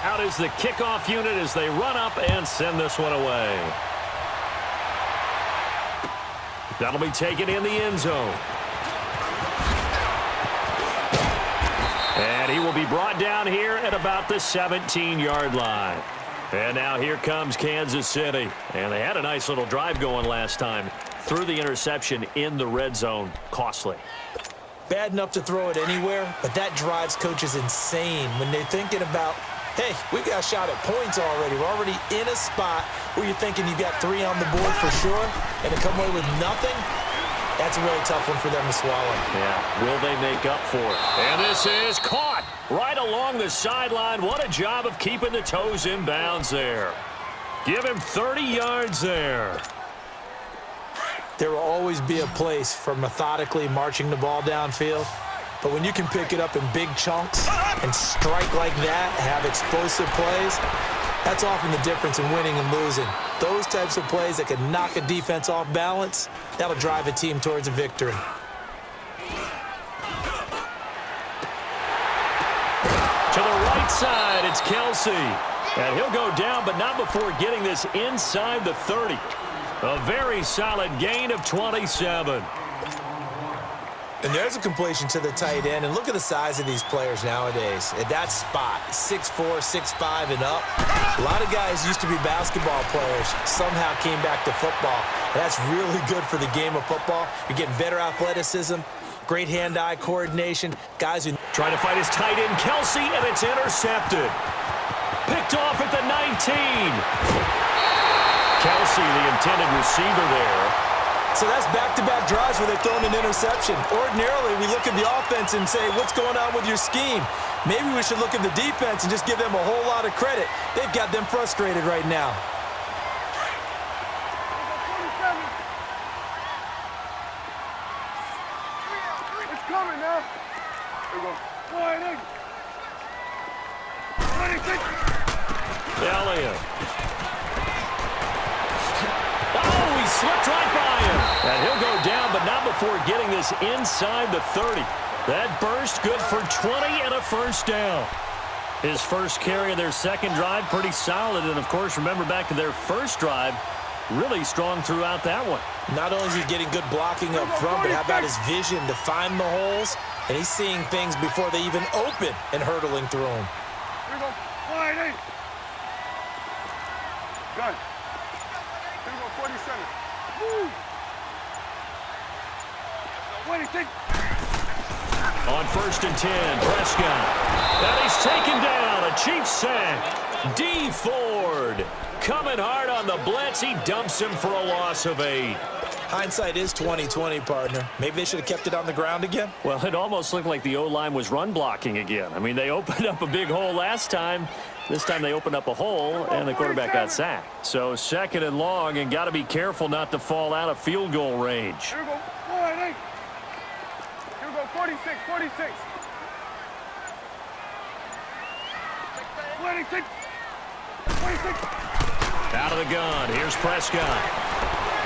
Out is the kickoff unit as they run up and send this one away. That'll be taken in the end zone. And he will be brought down here at about the 17-yard line. And now here comes Kansas City. And they had a nice little drive going last time. Threw the interception in the red zone. Costly. Bad enough to throw it anywhere, but that drives coaches insane when they're thinking about, hey, we got a shot at points already. We're already in a spot where you're thinking you got 3 on the board for sure, and to come away with nothing, that's a really tough one for them to swallow. Yeah, will they make up for it? And this is caught right along the sideline. What a job of keeping the toes in bounds there. Give him 30 yards there. There will always be a place for methodically marching the ball downfield. But when you can pick it up in big chunks and strike like that, have explosive plays, that's often the difference in winning and losing. Those types of plays that can knock a defense off balance, that'll drive a team towards a victory. To the right side, it's Kelsey. And he'll go down, but not before getting this inside the 30. A very solid gain of 27. And there's a completion to the tight end. And look at the size of these players nowadays. At that spot, 6'4", 6'5", and up. A lot of guys used to be basketball players, somehow came back to football. And that's really good for the game of football. You're getting better athleticism, great hand-eye coordination. Guys who trying to fight his tight end, Kelsey, and it's intercepted. Picked off at the 19. Kelsey, the intended receiver there. So that's back-to-back drives where they've thrown an interception. Ordinarily, we look at the offense and say, what's going on with your scheme? Maybe we should look at the defense and just give them a whole lot of credit. They've got them frustrated right now. It's coming now. Here we go. Elliott. Oh, he slipped right by him. And he'll go down, but not before getting this inside the 30. That burst good for 20 and a first down. His first carry of their second drive, pretty solid. And, of course, remember back to their first drive, really strong throughout that one. Not only is he getting good blocking up front, but how about his vision to find the holes? And he's seeing things before they even open and hurdling through them. Here we go. Wide eight. Gun. Here we go, 47. Woo. On 1st and 10, Prescott. And he's taken down. A Chiefs sack. D. Ford coming hard on the blitz. He dumps him for a loss of 8. Hindsight is 20/20, partner. Maybe they should have kept it on the ground again. Well, it almost looked like the O-line was run blocking again. I mean, they opened up a big hole last time. This time they opened up a hole, and the quarterback got sacked. So 2nd and long, and got to be careful not to fall out of field goal range. Here we go. Wide eight. Here we go. 46. 46. 26. 26. Out of the gun. Here's Prescott.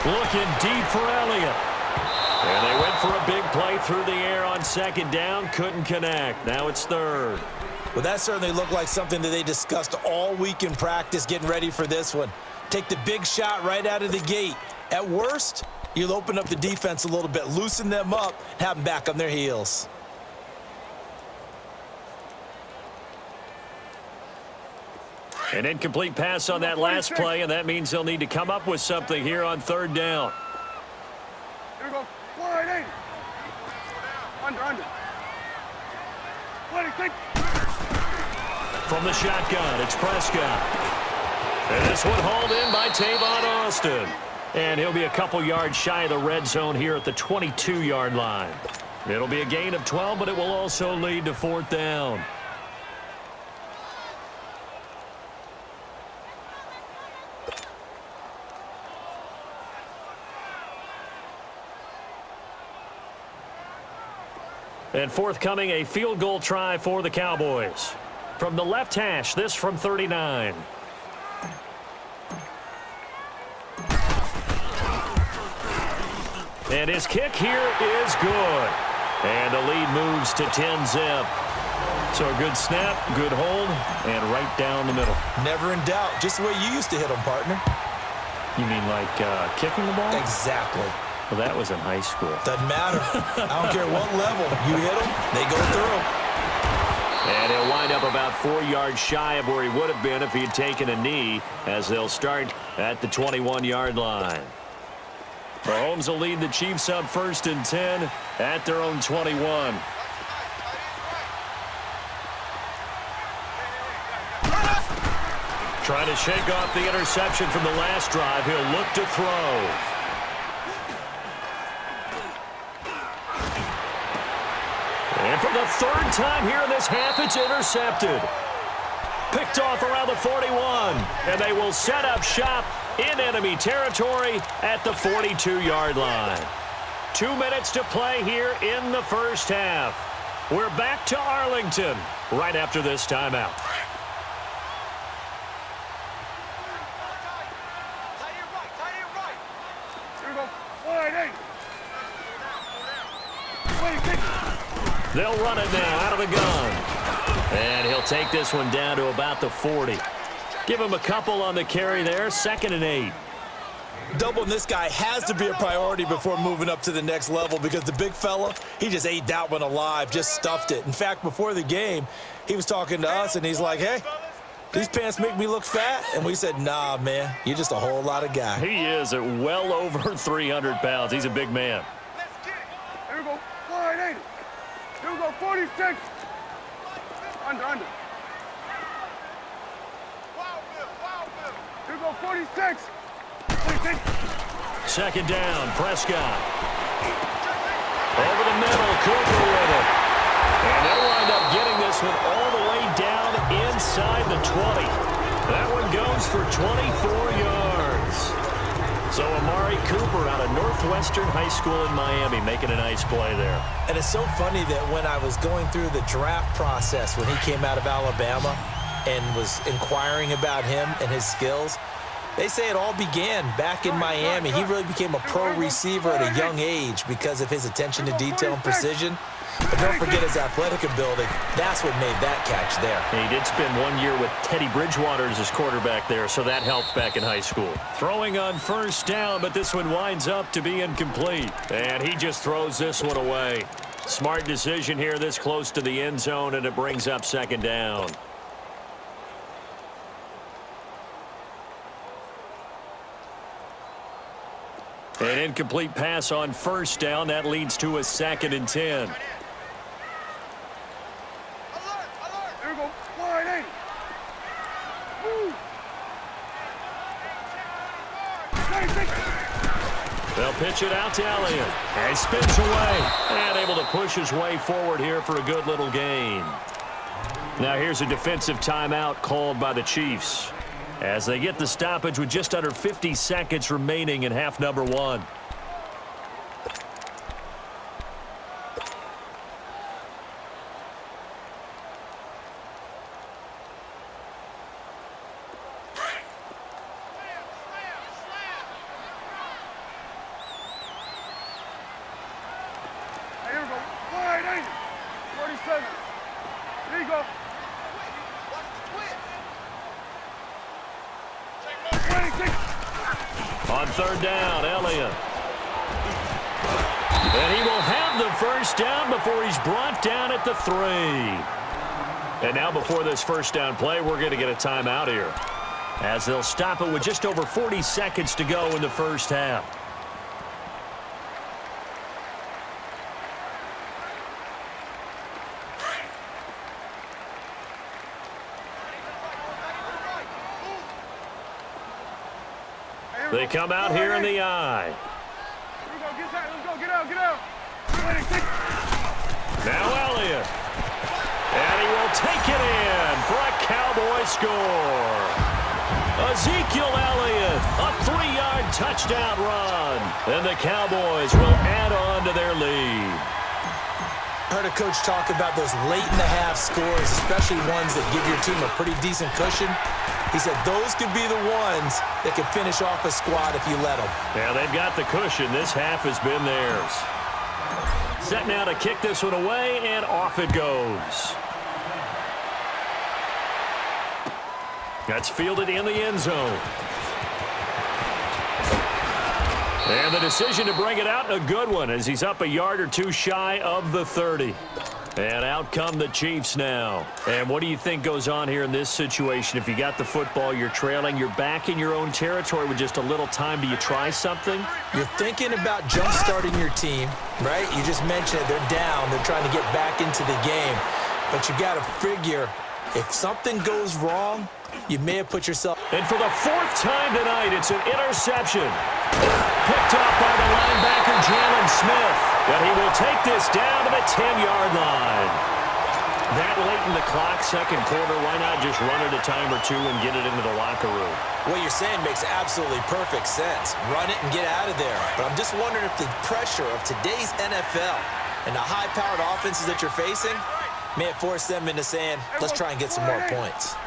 Looking deep for Elliott. And they went for a big play through the air on 2nd down. Couldn't connect. Now it's 3rd. Well, that certainly looked like something that they discussed all week in practice getting ready for this one. Take the big shot right out of the gate. At worst, you'll open up the defense a little bit, loosen them up, have them back on their heels. An incomplete pass on that last play, and that means they'll need to come up with something here on 3rd down. Here we go. Wide eight. Under. 26. From the shotgun, it's Prescott. And this one hauled in by Tavon Austin. And he'll be a couple yards shy of the red zone here at the 22-yard line. It'll be a gain of 12, but it will also lead to 4th down. And forthcoming, a field goal try for the Cowboys. From the left hash, this from 39. And his kick here is good. And the lead moves to 10-zip. So a good snap, good hold, and right down the middle. Never in doubt. Just the way you used to hit them, partner. You mean like kicking the ball? Exactly. Well, that was in high school. Doesn't matter. I don't care what level. You hit them, they go through. And he'll wind up about 4 yards shy of where he would have been if he had taken a knee, as they'll start at the 21-yard line. Mahomes will lead the Chiefs up 1st and 10 at their own 21. Trying to shake off the interception from the last drive. He'll look to throw. And for the 3rd time here in this half, it's intercepted. Picked off around the 41. And they will set up shop in enemy territory at the 42-yard line. 2 minutes to play here in the first half. We're back to Arlington right after this timeout. They'll run it now out of the gun. And he'll take this one down to about the 40. Give him a couple on the carry there. 2nd and 8. Doubling this guy has to be a priority before moving up to the next level, because the big fella, he just ate that one alive, just stuffed it. In fact, before the game, he was talking to us, and he's like, hey, these pants make me look fat. And we said, nah, man, you're just a whole lot of guy. He is at well over 300 pounds. He's a big man. Here we go. 480. Here we go. 46. Under. Here we go. 46. 46. 2nd down, Prescott. Over the middle, Cooper with it. And they'll wind up getting this one all the way down inside the 20. That one goes for 24 yards. So Amari Cooper out of Northwestern High School in Miami making a nice play there. And it's so funny that when I was going through the draft process when he came out of Alabama and was inquiring about him and his skills, they say it all began back in Miami. He really became a pro receiver at a young age because of his attention to detail and precision. But don't forget his athletic ability. That's what made that catch there. And he did spend 1 year with Teddy Bridgewater as his quarterback there, so that helped back in high school. Throwing on 1st down, but this one winds up to be incomplete. And he just throws this one away. Smart decision here this close to the end zone, and it brings up 2nd down. An incomplete pass on 1st down. That leads to a 2nd and 10. Here we go. 480. Woo. 96. They'll pitch it out to Elliott. And he spins away. And able to push his way forward here for a good little gain. Now here's a defensive timeout called by the Chiefs, as they get the stoppage with just under 50 seconds remaining in half number 1. Here we go. 480. 47. Here you go. On 3rd down, Elliott. And he will have the 1st down before he's brought down at the 3. And now before this 1st down play, we're going to get a timeout here, as they'll stop it with just over 40 seconds to go in the first half. They come out here in the eye. Here we go. Let's go. Get out. 26. Now Elliott. And he will take it in for a Cowboy score. Ezekiel Elliott, a 3-yard touchdown run. And the Cowboys will add on to their lead. I heard a coach talk about those late-in-the-half scores, especially ones that give your team a pretty decent cushion. He said those could be the ones that can finish off a squad if you let them. Yeah, they've got the cushion. This half has been theirs. Set now to kick this one away, and off it goes. That's fielded in the end zone. And the decision to bring it out, a good one, as he's up a yard or two shy of the 30. And out come the Chiefs now. And what do you think goes on here in this situation? If you got the football, you're trailing, you're back in your own territory with just a little time. Do you try something? You're thinking about jump-starting your team, right? You just mentioned it. They're down. They're trying to get back into the game. But you got to figure, if something goes wrong, you may have put yourself... And for the fourth time tonight, it's an interception. Picked off by the linebacker, Jalen Smith. But he will take this down to the 10-yard line. That late in the clock, second quarter, why not just run it a time or two and get it into the locker room? What you're saying makes absolutely perfect sense. Run it and get out of there. But I'm just wondering if the pressure of today's NFL and the high-powered offenses that you're facing may have forced them into saying, let's try and get some more points.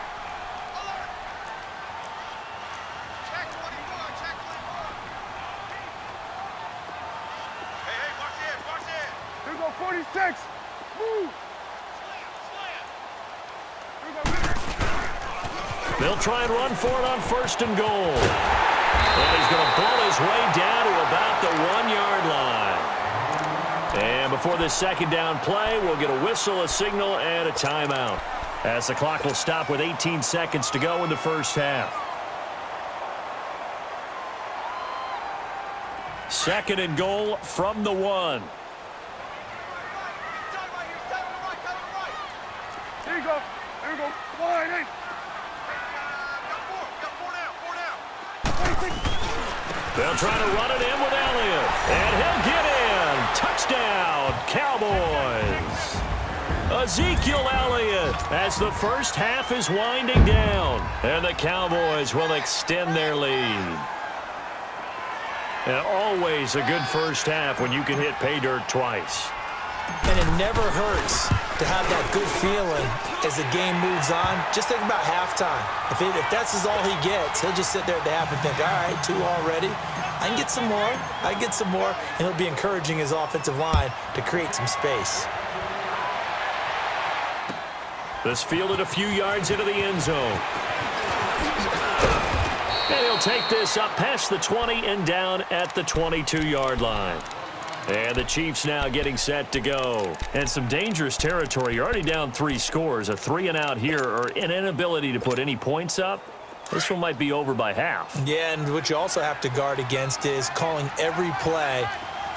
Here we go, 46. Move. They'll try and run for it on first and goal. And he's going to ball his way down to about the 1-yard line. And before this second down play, we'll get a whistle, a signal, and a timeout, as the clock will stop with 18 seconds to go in the first half. Second and goal from the 1. Here you go. Here we go. Wide eight. They'll try to run it in with Elliott. And he'll get in. Touchdown, Cowboys. Ezekiel Elliott as the first half is winding down. And the Cowboys will extend their lead. And always a good first half when you can hit pay dirt twice. And it never hurts to have that good feeling as the game moves on. Just think about halftime. If that's all he gets, he'll just sit there at the half and think, all right, 2 already. I can get some more. I can get some more. And he'll be encouraging his offensive line to create some space. This fielded a few yards into the end zone. And he'll take this up past the 20 and down at the 22-yard line. And the Chiefs now getting set to go. And some dangerous territory. You're already down 3 scores. A 3-and-out here, or an inability to put any points up. This one might be over by half. Yeah, and what you also have to guard against is calling every play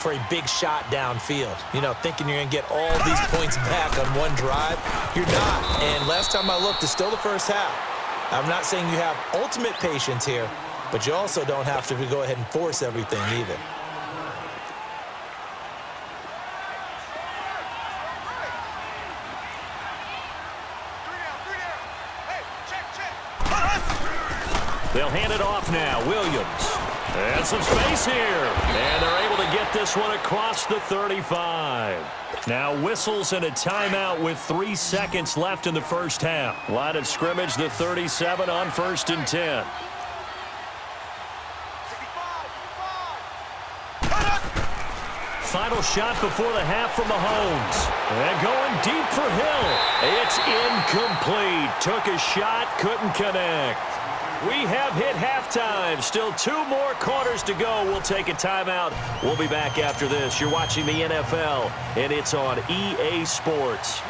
for a big shot downfield. You know, thinking you're going to get all these points back on one drive. You're not. And last time I looked, it's still the first half. I'm not saying you have ultimate patience here, but you also don't have to go ahead and force everything either. They'll hand it off now. Williams. And some space here. And they're able to get this one across the 35. Now whistles and a timeout with 3 seconds left in the first half. Line of scrimmage, the 37 on 1st and 10. Final shot before the half from Mahomes. And going deep for Hill. It's incomplete. Took a shot, couldn't connect. We have hit halftime. Still 2 more quarters to go. We'll take a timeout. We'll be back after this. You're watching the NFL, and it's on EA Sports.